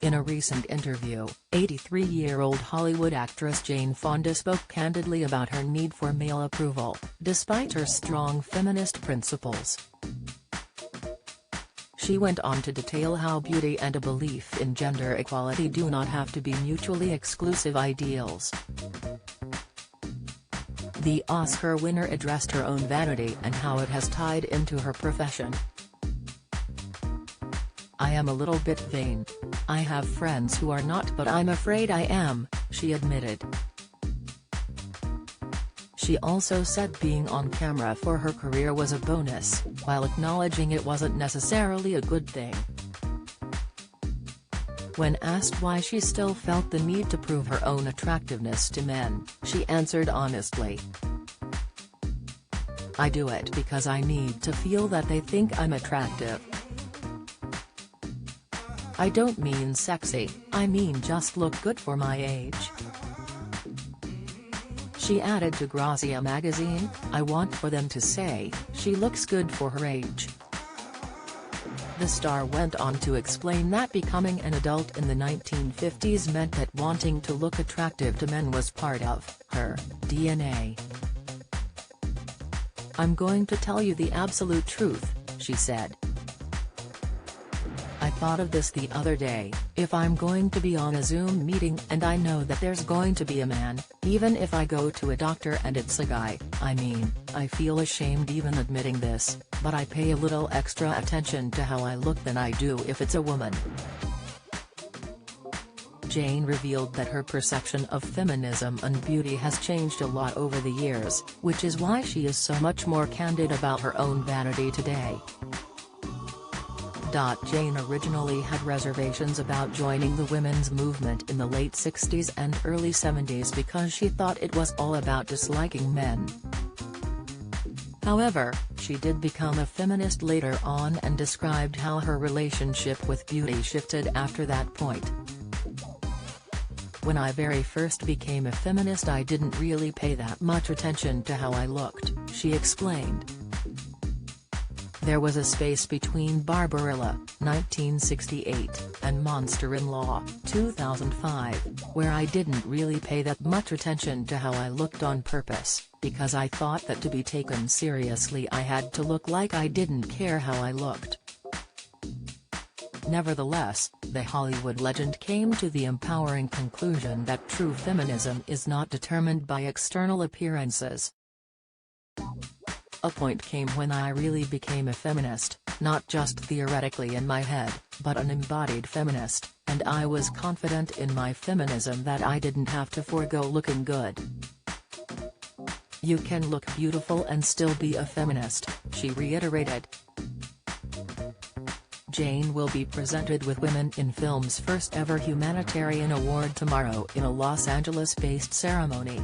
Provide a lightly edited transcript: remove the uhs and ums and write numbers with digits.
In a recent interview, 83-year-old Hollywood actress Jane Fonda spoke candidly about her need for male approval, despite her strong feminist principles. She went on to detail how beauty and a belief in gender equality do not have to be mutually exclusive ideals. The Oscar winner addressed her own vanity and how it has tied into her profession. "I am a little bit vain. I have friends who are not, but I'm afraid I am," she admitted. She also said being on camera for her career was a bonus, while acknowledging it wasn't necessarily a good thing. When asked why she still felt the need to prove her own attractiveness to men, she answered honestly, "I do it because I need to feel that they think I'm attractive. I don't mean sexy, I mean just look good for my age." She added to Grazia magazine, "I want for them to say, she looks good for her age." The star went on to explain that becoming an adult in the 1950s meant that wanting to look attractive to men was part of her DNA. "I'm going to tell you the absolute truth," she said. "I thought of this the other day, if I'm going to be on a Zoom meeting and I know that there's going to be a man, even if I go to a doctor and it's a guy, I feel ashamed even admitting this, but I pay a little extra attention to how I look than I do if it's a woman." Jane revealed that her perception of feminism and beauty has changed a lot over the years, which is why she is so much more candid about her own vanity today. Jane originally had reservations about joining the women's movement in the late 60s and early 70s because she thought it was all about disliking men. However, she did become a feminist later on and described how her relationship with beauty shifted after that point. "When I very first became a feminist I didn't really pay that much attention to how I looked," she explained. "There was a space between Barbarella, 1968, and Monster-in-Law, 2005, where I didn't really pay that much attention to how I looked on purpose, because I thought that to be taken seriously I had to look like I didn't care how I looked." Nevertheless, the Hollywood legend came to the empowering conclusion that true feminism is not determined by external appearances. "A point came when I really became a feminist, not just theoretically in my head, but an embodied feminist, and I was confident in my feminism that I didn't have to forego looking good." "You can look beautiful and still be a feminist," she reiterated. Jane will be presented with Women in Film's first ever humanitarian award tomorrow in a Los Angeles-based ceremony.